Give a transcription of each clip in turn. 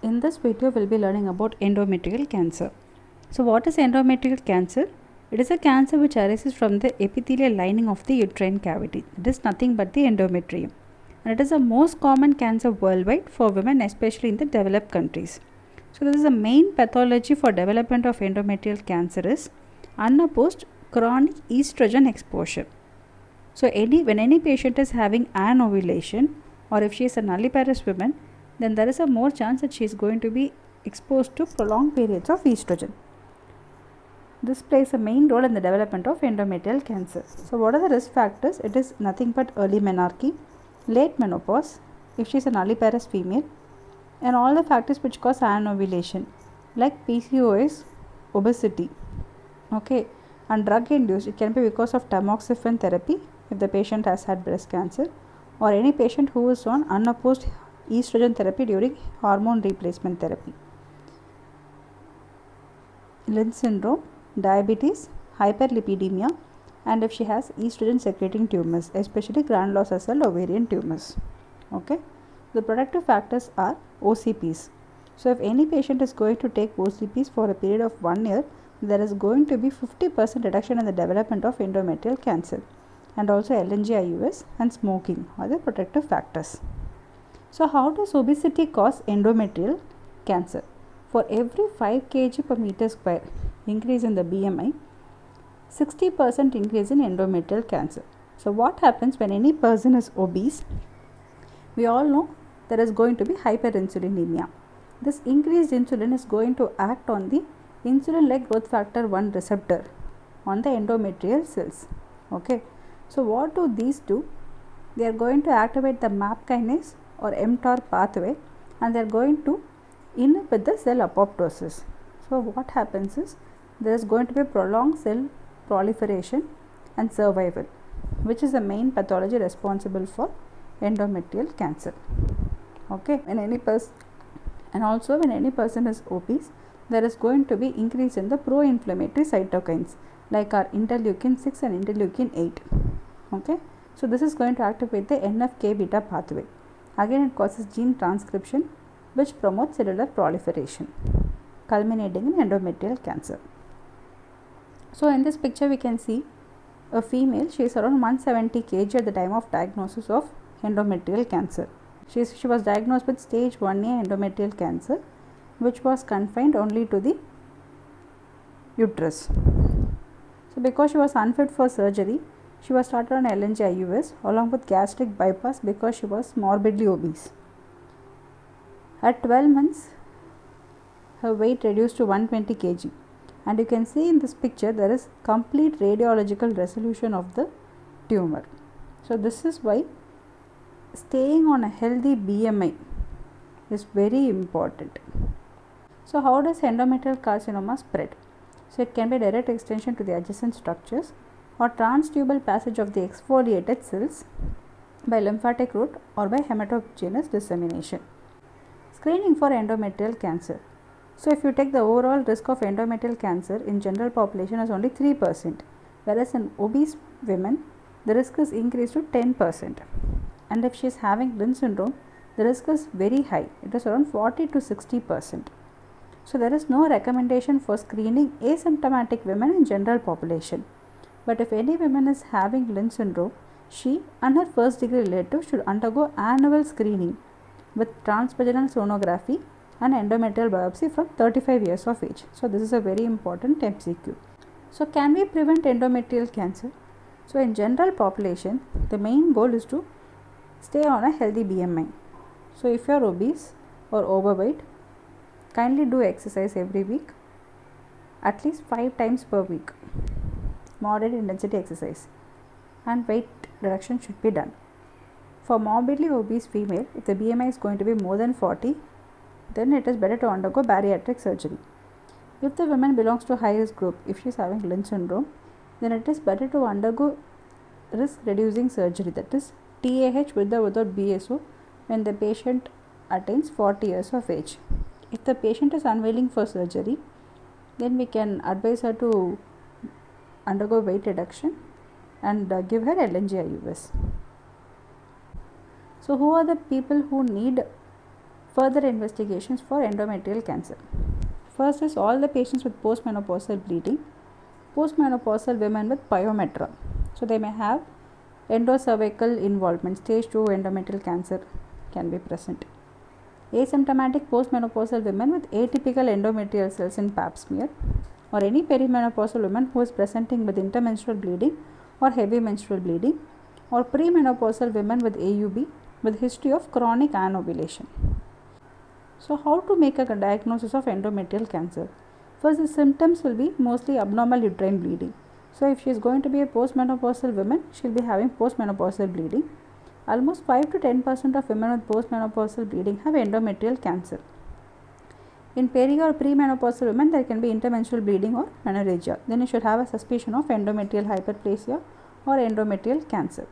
In this video, we'll be learning about endometrial cancer. So, what is endometrial cancer? It is a cancer which arises from the epithelial lining of the uterine cavity. It is nothing but the endometrium. And it is the most common cancer worldwide for women, especially in the developed countries. So, this is the main pathology for development of endometrial cancer is unopposed chronic estrogen exposure. So, when any patient is having an ovulation, or if she is a nulliparous woman, then there is a more chance that she is going to be exposed to prolonged periods of estrogen. This plays a main role in the development of endometrial cancer. So, what are the risk factors? It is nothing but early menarche, late menopause, if she is a nulliparous female, and all the factors which cause anovulation, like PCOS, obesity, okay, and drug induced. It can be because of tamoxifen therapy if the patient has had breast cancer, or any patient who is on unopposed estrogen therapy during hormone replacement therapy. Lynch syndrome, diabetes, hyperlipidemia, and if she has estrogen secreting tumors, especially granulosal cell ovarian tumors. Okay, the protective factors are OCPs. So if any patient is going to take OCPs for a period of 1 year, there is going to be 50% reduction in the development of endometrial cancer. And also LNG-IUS and smoking are the protective factors. So how does obesity cause endometrial cancer? For every 5 kg per meter square increase in the BMI, 60% increase in endometrial cancer. So what happens when any person is obese? We all know there is going to be hyperinsulinemia. This increased insulin is going to act on the insulin-like growth factor 1 receptor on the endometrial cells. Okay. So what do these do? They are going to activate the MAP kinase or mTOR pathway, and they are going to inhibit the cell apoptosis. So what happens is there is going to be prolonged cell proliferation and survival, which is the main pathology responsible for endometrial cancer. Okay, when any person is obese, there is going to be increase in the pro-inflammatory cytokines like our interleukin 6 and interleukin 8. Okay, so this is going to activate the NF-κ beta pathway. Again, it causes gene transcription which promotes cellular proliferation, culminating in endometrial cancer. So in this picture we can see a female. She is around 170 kg at the time of diagnosis of endometrial cancer. She was diagnosed with stage 1A endometrial cancer, which was confined only to the uterus. So because she was unfit for surgery, she was started on LNG-IUS along with gastric bypass because she was morbidly obese. At 12 months, her weight reduced to 120 kg, and you can see in this picture there is complete radiological resolution of the tumor. So this is why staying on a healthy BMI is very important. So how does endometrial carcinoma spread? So it can be direct extension to the adjacent structures or transtubal passage of the exfoliated cells by lymphatic route or by hematogenous dissemination. Screening for endometrial cancer. So if you take the overall risk of endometrial cancer in general population is only 3%, whereas in obese women the risk is increased to 10%. And if she is having Lynch syndrome, the risk is very high. It is around 40 to 60%. So there is no recommendation for screening asymptomatic women in general population. But if any woman is having Lynch syndrome, she and her first degree relative should undergo annual screening with transvaginal sonography and endometrial biopsy from 35 years of age. So this is a very important MCQ. So can we prevent endometrial cancer? So in general population, the main goal is to stay on a healthy BMI. So if you are obese or overweight, kindly do exercise every week, at least 5 times per week, moderate intensity exercise, and weight reduction should be done. For morbidly obese female, if the BMI is going to be more than 40, then it is better to undergo bariatric surgery. If the woman belongs to high risk group, if she is having Lynch syndrome, then it is better to undergo risk reducing surgery, that is TAH with or without BSO, when the patient attains 40 years of age. If the patient is unwilling for surgery, then we can advise her to undergo weight reduction and give her LNG-IUS. So who are the people who need Further investigations for endometrial cancer. First is all the patients with postmenopausal bleeding. Postmenopausal women with pyometra. So they may have endocervical involvement. Stage 2 endometrial cancer can be present. Asymptomatic postmenopausal women with atypical endometrial cells in pap smear, or any perimenopausal woman who is presenting with intermenstrual bleeding or heavy menstrual bleeding, or premenopausal women with AUB with history of chronic anovulation. So how to make a diagnosis of endometrial cancer? First, the symptoms will be mostly abnormal uterine bleeding. So if she is going to be a postmenopausal woman, she will be having postmenopausal bleeding. Almost 5 to 10% of women with postmenopausal bleeding have endometrial cancer. In peri or premenopausal women, there can be intermenstrual bleeding or menorrhagia. Then you should have a suspicion of endometrial hyperplasia or endometrial cancer.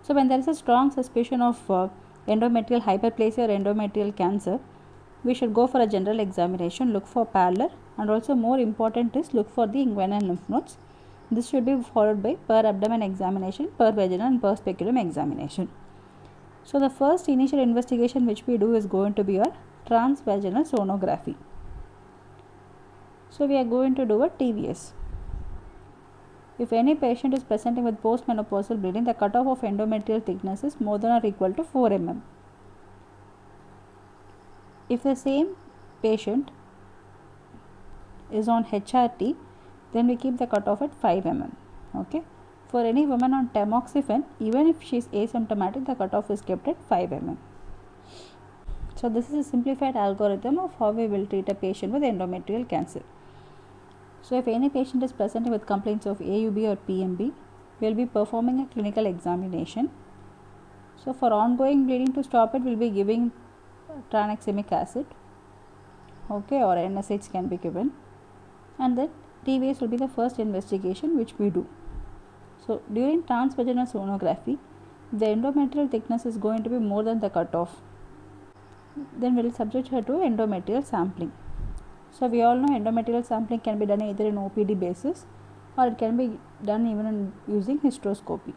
So when there is a strong suspicion of endometrial hyperplasia or endometrial cancer, we should go for a general examination, look for pallor, and also more important is look for the inguinal lymph nodes. This should be followed by per abdomen examination, per vaginal and per speculum examination. So the first initial investigation which we do is going to be a transvaginal sonography. So we are going to do a TVS. If any patient is presenting with postmenopausal bleeding, the cutoff of endometrial thickness is more than or equal to 4 mm. If the same patient is on HRT, then we keep the cutoff at 5 mm. Okay. For any woman on tamoxifen, even if she is asymptomatic, the cutoff is kept at 5 mm. So this is a simplified algorithm of how we will treat a patient with endometrial cancer. So if any patient is presenting with complaints of AUB or PMB, we will be performing a clinical examination. So for ongoing bleeding, to stop it, we will be giving tranexamic acid, okay, or NSH can be given, and then TVS will be the first investigation which we do. So during transvaginal sonography, the endometrial thickness is going to be more than the cutoff. Then we will subject her to endometrial sampling. So we all know endometrial sampling can be done either in OPD basis or it can be done even using hysteroscopy.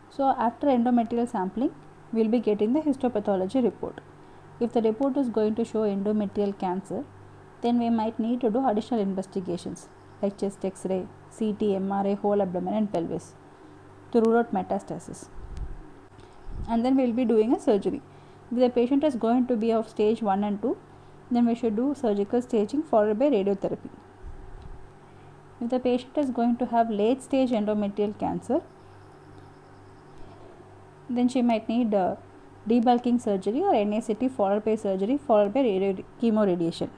So after endometrial sampling, we will be getting the histopathology report. If the report is going to show endometrial cancer, then we might need to do additional investigations like chest X-ray, CT, MRI, whole abdomen and pelvis to rule out metastasis. And then we will be doing a surgery. If the patient is going to be of stage 1 and 2, then we should do surgical staging followed by radiotherapy. If the patient is going to have late stage endometrial cancer, then she might need debulking surgery or NACT followed by surgery followed by chemoradiation.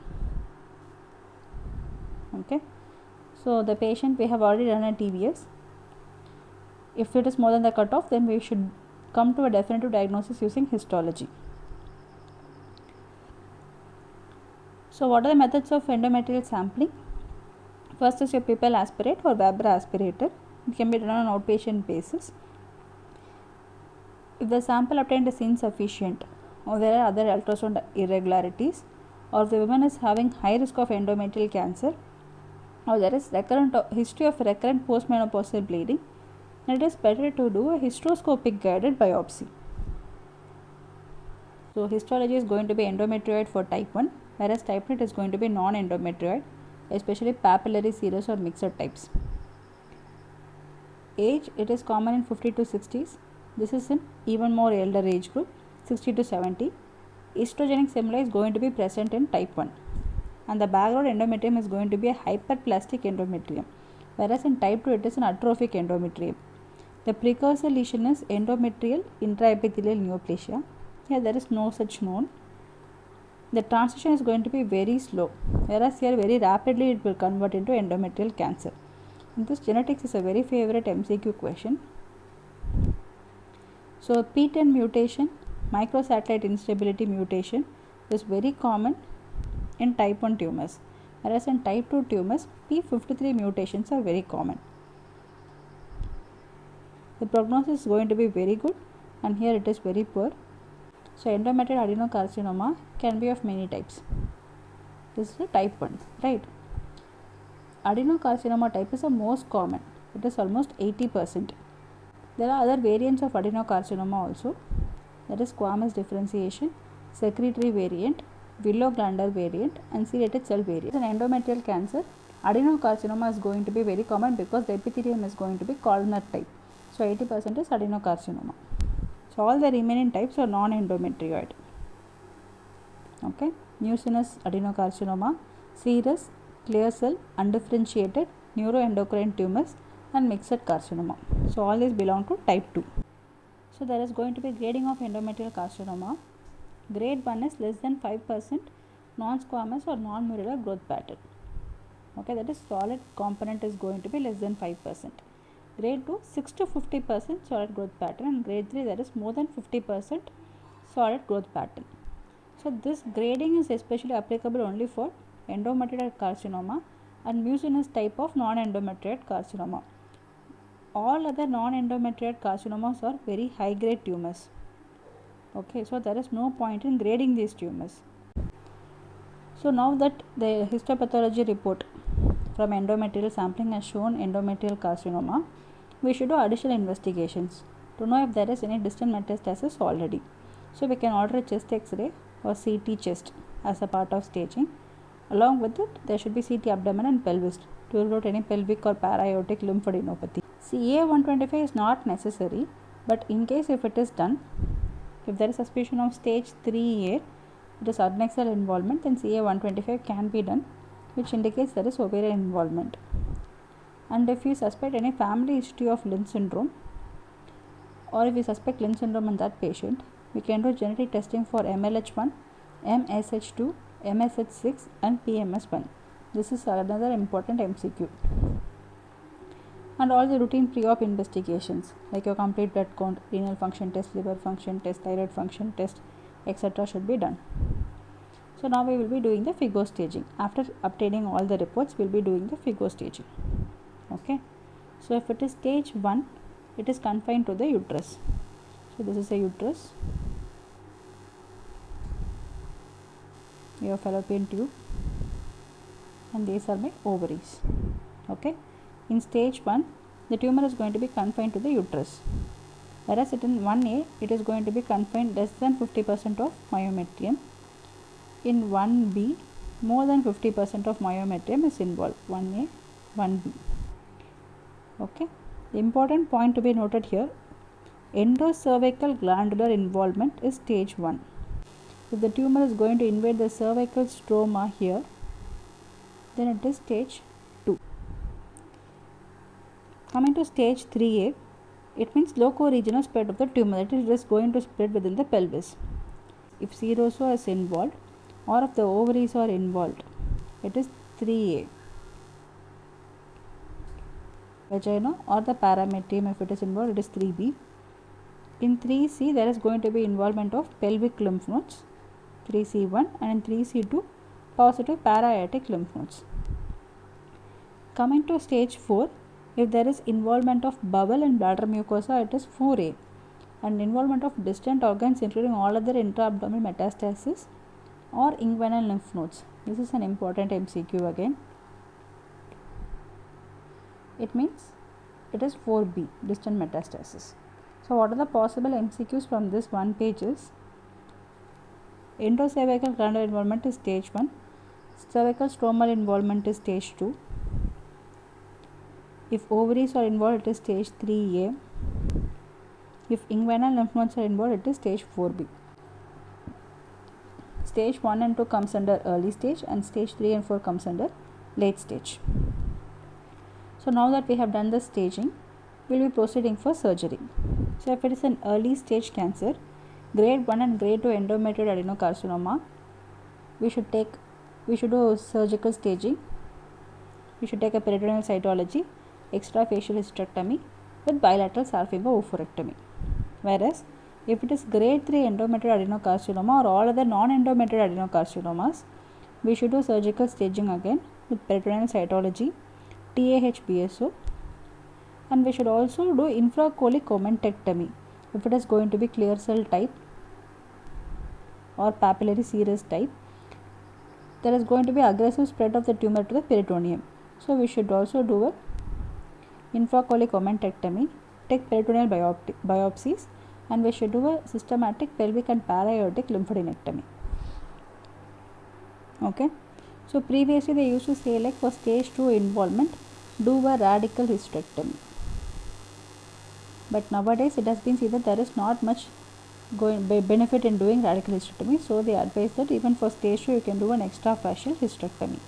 Okay. So the patient, we have already done a TVS. If it is more than the cutoff, then we should come to a definitive diagnosis using histology. So what are the methods of endometrial sampling? First is your Pipel aspirate or Vabra aspirator. It can be done on an outpatient basis. If the sample obtained is insufficient or there are other ultrasound irregularities, or if the woman is having high risk of endometrial cancer, or there is history of recurrent postmenopausal bleeding, then it is better to do a hysteroscopic guided biopsy. So histology is going to be endometrioid for type 1, whereas type 2 is going to be non-endometrioid, especially papillary serous or mixed types. Age, it is common in 50 to 60s. This is in even more elder age group, 60 to 70. Estrogenic stimuli is going to be present in type 1. And the background endometrium is going to be a hyperplastic endometrium, whereas in type 2 it is an atrophic endometrium. The precursor lesion is endometrial intraepithelial neoplasia. Here there is no such known. The transition is going to be very slow, whereas here very rapidly it will convert into endometrial cancer. And this genetics is a very favorite MCQ question. So P10 mutation, microsatellite instability mutation, is very common in type 1 tumors, whereas in type 2 tumors, P53 mutations are very common. The prognosis is going to be very good, and here it is very poor. So endometrial adenocarcinoma can be of many types. This is the type 1, right? Adenocarcinoma type is the most common. It is almost 80%. There are other variants of adenocarcinoma also. that is squamous differentiation, secretory variant, willow glandular variant, and serrated cell variant. In endometrial cancer, adenocarcinoma is going to be very common because the epithelium is going to be columnar type. So 80% is adenocarcinoma. So all the remaining types are non-endometrioid. Okay, mucinous adenocarcinoma, serous, clear cell, undifferentiated, neuroendocrine tumors, and mixed carcinoma. So all these belong to type 2. So there is going to be grading of endometrial carcinoma. Grade 1 is less than 5% non-squamous or non-mural growth pattern. Okay, that is solid component is going to be less than 5%. Grade 2, 6 to 50% solid growth pattern, and grade 3 that is more than 50% solid growth pattern. So this grading is especially applicable only for endometrioid carcinoma and mucinous type of non-endometrioid carcinoma. All other non-endometrioid carcinomas are very high grade tumors. Okay, so there is no point in grading these tumors. So now that the histopathology report from endometrial sampling has shown endometrial carcinoma, we should do additional investigations to know if there is any distant metastasis already. So we can order a chest X-ray or CT chest as a part of staging. Along with it, there should be CT abdomen and pelvis to rule out any pelvic or para-aortic lymphadenopathy. CA-125 is not necessary, but in case if it is done, if there is suspicion of stage 3A, it is adnexal involvement, then CA-125 can be done, which indicates there is ovarian involvement. And if you suspect any family history of Lynch syndrome, or if you suspect Lynch syndrome in that patient, we can do genetic testing for MLH1, MSH2, MSH6 and PMS1. This is another important MCQ. And all the routine pre-op investigations like your complete blood count, renal function test, liver function test, thyroid function test, etc. should be done. So now we will be doing the FIGO staging. After obtaining all the reports, we will be doing the FIGO staging. Okay. So if it is stage 1, it is confined to the uterus. So this is a uterus. Your fallopian tube, and these are my ovaries. Okay. In stage 1, the tumor is going to be confined to the uterus, whereas in 1A, it is going to be confined less than 50% of myometrium. In 1B, more than 50% of myometrium is involved, 1A, 1B. Okay. The important point to be noted here, endocervical glandular involvement is stage 1. If the tumor is going to invade the cervical stroma here, then it is stage 2. Coming to stage 3A, it means loco-regional spread of the tumor, that is, it is going to spread within the pelvis. If serosa is involved or if the ovaries are involved, it is 3A. Vagina or the parametrium, if it is involved, it is 3B. In 3C, there is going to be involvement of pelvic lymph nodes, 3C1, and in 3C2, positive para-aortic lymph nodes. Coming to stage 4, if there is involvement of bowel and bladder mucosa, it is 4A, and involvement of distant organs including all other intra-abdominal metastasis or inguinal lymph nodes. This is an important MCQ again. It means it is 4B, distant metastasis. So what are the possible MCQs from this one page is, endocervical glandular involvement is stage 1, cervical stromal involvement is stage 2, if ovaries are involved, it is stage 3A, if inguinal lymph nodes are involved, it is stage 4B. Stage 1 and 2 comes under early stage, and stage 3 and 4 comes under late stage. So now that we have done the staging, we will be proceeding for surgery. So if it is an early stage cancer, grade 1 and grade 2 endometrioid adenocarcinoma, we should do surgical staging. We should take a peritoneal cytology, extrafacial hysterectomy with bilateral salpingo-oophorectomy. Whereas if it is grade 3 endometrioid adenocarcinoma or all other non-endometrioid adenocarcinomas, we should do surgical staging again with peritoneal cytology, TAH-BSO, and we should also do infracholic omentectomy if it is going to be clear cell type or papillary serous type. There is going to be aggressive spread of the tumor to the peritoneum. So we should also do a infracholic omentectomy, take peritoneal biopsies, and we should do a systematic pelvic and para-aortic lymphadenectomy. Okay, so previously they used to say like for stage 2 involvement do a radical hysterectomy, but nowadays it has been seen that there is not much benefit in doing radical hysterectomy, so they advise that even for stage 2 you can do an extrafascial hysterectomy.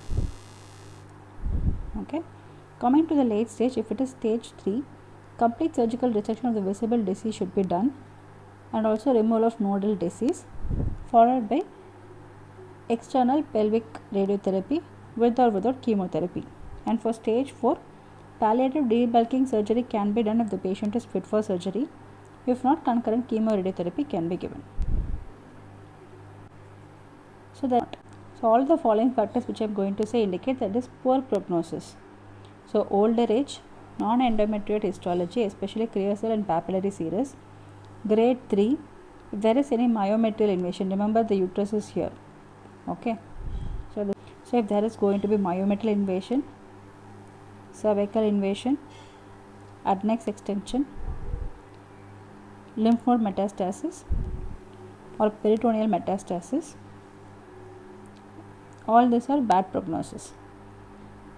Okay, coming to the late stage, if it is stage 3, complete surgical resection of the visible disease should be done, and also removal of nodal disease, followed by external pelvic radiotherapy with or without chemotherapy. And for stage 4, palliative debulking surgery can be done if the patient is fit for surgery. If not, concurrent chemoradiotherapy can be given. So all the following factors which I am going to say indicate that is poor prognosis. So older age, non-endometrioid histology, especially clear cell and papillary serous. Grade 3, if there is any myometrial invasion, remember the uterus is here. Okay, so if there is going to be myometrial invasion, cervical invasion, adnex extension, lymph node metastasis or peritoneal metastasis, all these are bad prognosis.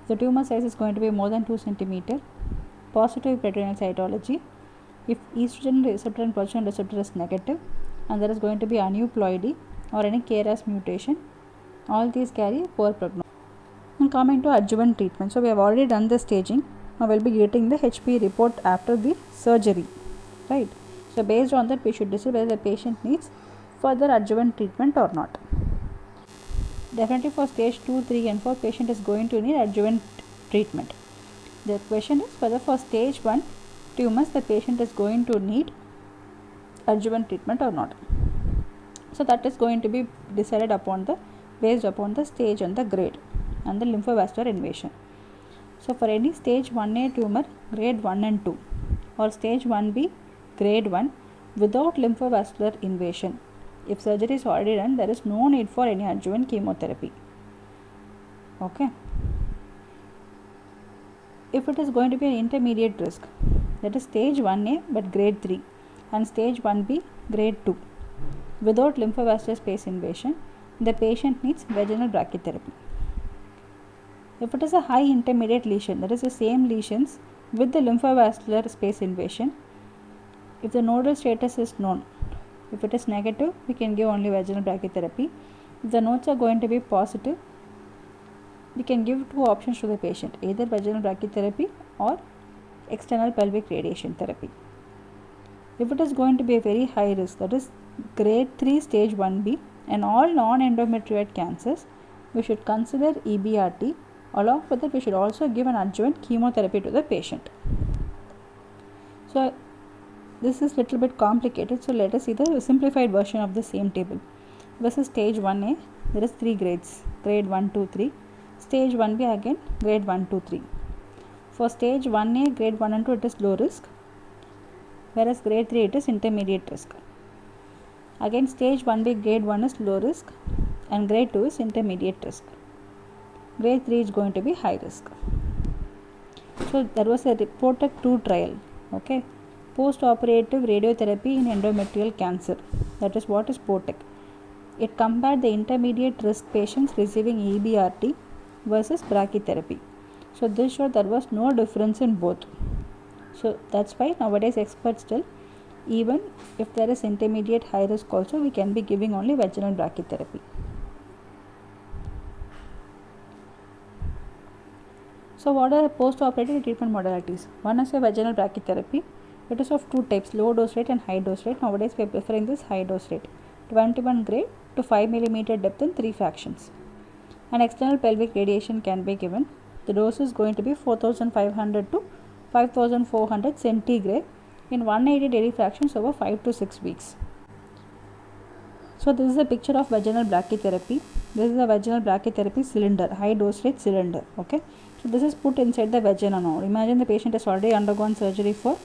The tumor size is going to be more than 2 cm, positive peritoneal cytology, if estrogen receptor and progesterone receptor is negative, and there is going to be aneuploidy or any KRAS mutation, all these carry poor prognosis. And coming to adjuvant treatment, so we have already done the staging. Now we will be getting the HP report after the surgery, right? So based on that, we should decide whether the patient needs further adjuvant treatment or not. Definitely for stage 2, 3 and 4, patient is going to need adjuvant treatment. The question is whether for stage 1 tumors the patient is going to need adjuvant treatment or not. So that is going to be decided based upon the stage and the grade and the lymphovascular invasion. So for any stage 1A tumor grade 1 and 2 or stage 1B grade 1 without lymphovascular invasion, if surgery is already done, there is no need for any adjuvant chemotherapy. Okay, if it is going to be an intermediate risk, that is stage 1A but grade 3 and stage 1B grade 2 without lymphovascular space invasion, the patient needs vaginal brachytherapy. If it is a high intermediate lesion, that is the same lesions with the lymphovascular space invasion, if the nodal status is known, if it is negative, we can give only vaginal brachytherapy. If the nodes are going to be positive, we can give 2 options to the patient, either vaginal brachytherapy or external pelvic radiation therapy. If it is going to be a very high risk, that is grade 3 stage 1B and all non-endometrioid cancers, we should consider EBRT. Along with it, we should also give an adjuvant chemotherapy to the patient. So this is little bit complicated, so let us see the simplified version of the same table. This is stage 1A, there is 3 grades, grade 1, 2, 3. Stage 1B again, grade 1, 2, 3. For stage 1A, grade 1 and 2, it is low risk, whereas grade 3 it is intermediate risk. Again stage 1B grade 1 is low risk and grade 2 is intermediate risk. Grade 3 is going to be high risk. So there was a reported 2 trial, okay, post-operative radiotherapy in endometrial cancer, that is what is POTEC. It compared the intermediate risk patients receiving EBRT versus brachytherapy. So this showed there was no difference in both. So that's why nowadays experts still, even if there is intermediate high risk also, we can be giving only vaginal brachytherapy. So what are the post-operative treatment modalities? One is a vaginal brachytherapy. It is of 2 types, low dose rate and high dose rate. Nowadays we are preferring this high dose rate, 21 gray to 5 mm depth in 3 fractions. An external pelvic radiation can be given. The dose is going to be 4500 to 5400 centigrade in 180 daily fractions over 5 to 6 weeks. So this is a picture of vaginal brachytherapy. This is a vaginal brachytherapy cylinder, high dose rate cylinder. Okay, so this is put inside the vagina now. Imagine the patient has already undergone surgery for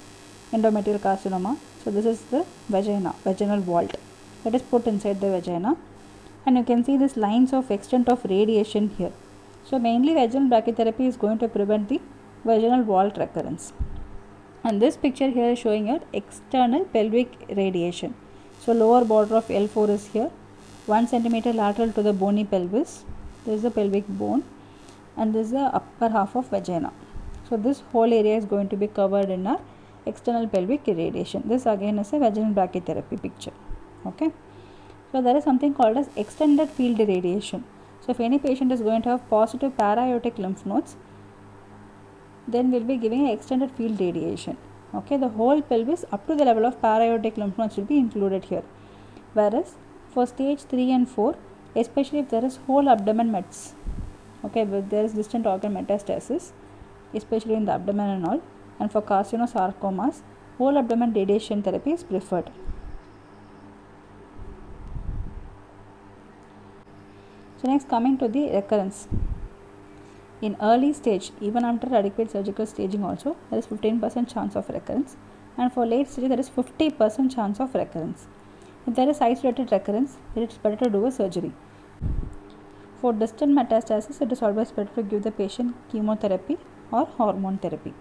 endometrial carcinoma. So this is the vagina, vaginal vault that is put inside the vagina, and you can see this lines of extent of radiation here. So mainly vaginal brachytherapy is going to prevent the vaginal vault recurrence. And this picture here is showing your external pelvic radiation. So lower border of L4 is here, 1 centimeter lateral to the bony pelvis. This is the pelvic bone, and this is the upper half of vagina. So this whole area is going to be covered in our external pelvic radiation. This again is a vaginal brachytherapy picture. Okay. So there is something called as extended field radiation. So if any patient is going to have positive para-aortic lymph nodes, then we'll be giving an extended field radiation. Okay, the whole pelvis up to the level of para-aortic lymph nodes will be included here. Whereas for stage 3 and 4, especially if there is whole abdomen mets, okay, but there is distant organ metastasis, especially in the abdomen and all, and for carcinosarcomas, whole abdomen radiation therapy is preferred. So next, coming to the recurrence. In early stage, even after adequate surgical staging also, there is 15% chance of recurrence, and for late stage there is 50% chance of recurrence. If there is isolated recurrence, then it is better to do a surgery. For distant metastasis, it is always better to give the patient chemotherapy or hormone therapy.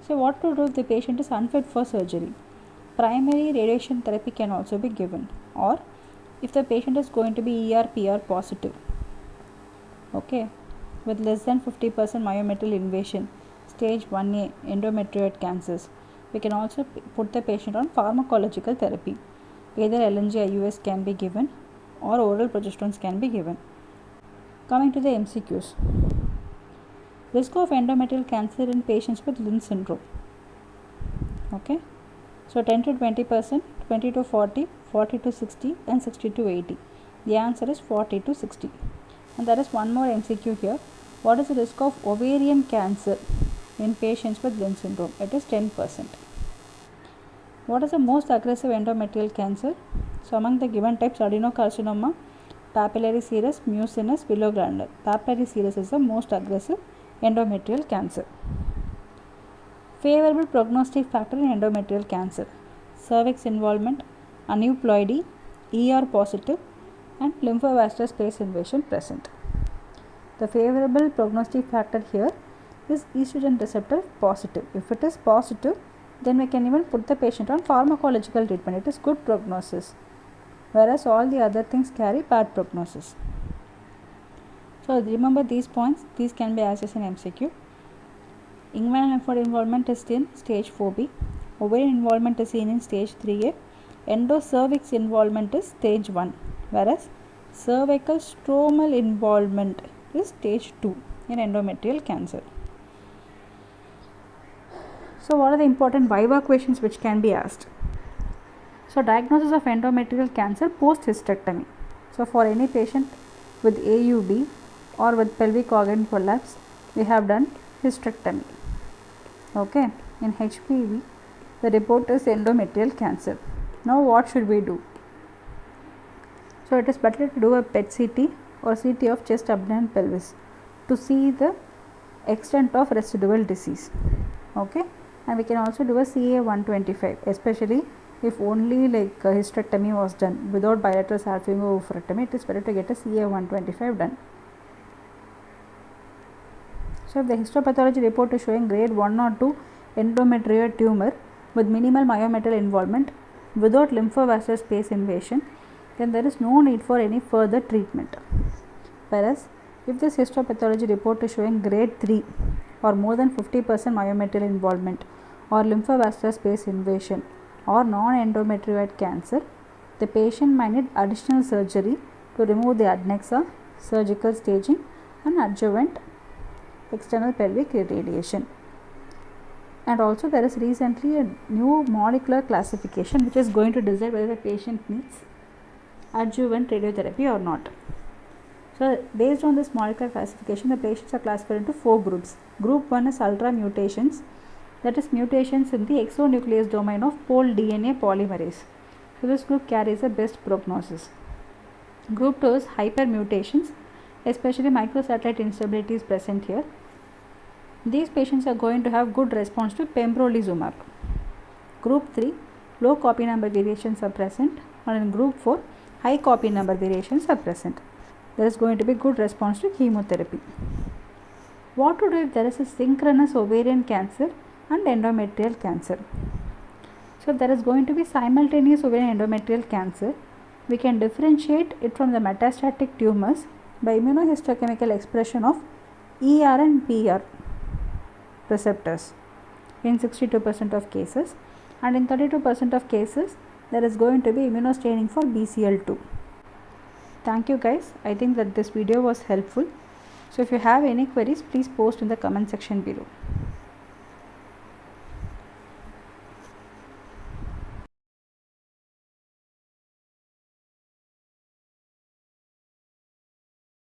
So what to do if the patient is unfit for surgery? Primary radiation therapy can also be given, or if the patient is going to be ER/PR positive, okay, with less than 50% myometrial invasion, stage 1A endometrioid cancers, we can also put the patient on pharmacological therapy. Either LNG-IUS can be given or oral progesterones can be given. Coming to the MCQs. Risk of endometrial cancer in patients with Lynch syndrome. Okay. So 10 to 20%, 20 to 40, 40 to 60 and 60 to 80. The answer is 40 to 60. And there is one more MCQ here. What is the risk of ovarian cancer in patients with Lynch syndrome? It is 10%. What is the most aggressive endometrial cancer? So among the given types, adenocarcinoma, papillary serous, mucinous, villogranular. Papillary serous is the most aggressive endometrial cancer. Favorable prognostic factor in endometrial cancer: cervix involvement, aneuploidy, ER positive, and lymphovascular space invasion present. The favorable prognostic factor here is estrogen receptor positive. If it is positive, then we can even put the patient on pharmacological treatment. It is good prognosis, whereas all the other things carry bad prognosis. So remember these points. These can be asked as an MCQ. Inguinal lymph node involvement is in stage 4B. Ovarian involvement is seen in stage 3A. Endocervix involvement is stage 1, whereas cervical stromal involvement is stage 2 in endometrial cancer. So what are the important viva questions which can be asked? So diagnosis of endometrial cancer post hysterectomy. So for any patient with AUB or with pelvic organ prolapse, we have done hysterectomy. Okay, in HPV, the report is endometrial cancer. Now what should we do? So it is better to do a PET CT or CT of chest, abdomen, pelvis to see the extent of residual disease. Okay, and we can also do a CA-125, especially if only like hysterectomy was done without bilateral salpingo-oophorectomy. It is better to get a CA-125 done. So if the histopathology report is showing grade 1 or 2 endometrioid tumor with minimal myometrial involvement without lymphovascular space invasion, then there is no need for any further treatment. Whereas if this histopathology report is showing grade 3 or more than 50% myometrial involvement or lymphovascular space invasion or non-endometrioid cancer, the patient might need additional surgery to remove the adnexa, surgical staging and adjuvant external pelvic radiation. And also there is recently a new molecular classification which is going to decide whether the patient needs adjuvant radiotherapy or not. So based on this molecular classification, the patients are classified into 4 groups. Group 1 is ultra mutations, that is mutations in the exonuclease domain of pol DNA polymerase. So this group carries the best prognosis. Group 2 is hypermutations, especially microsatellite instability is present here. These patients are going to have good response to pembrolizumab. Group 3, low copy number variations are present, and in group 4, high copy number variations are present. There is going to be good response to chemotherapy. What to do if there is a synchronous ovarian cancer and endometrial cancer. So there is going to be simultaneous ovarian endometrial cancer. We can differentiate it from the metastatic tumors by immunohistochemical expression of ER and PR receptors in 62% of cases, and in 32% of cases there is going to be immunostaining for BCL2. Thank you guys. I think that this video was helpful. So if you have any queries, please post in the comment section below.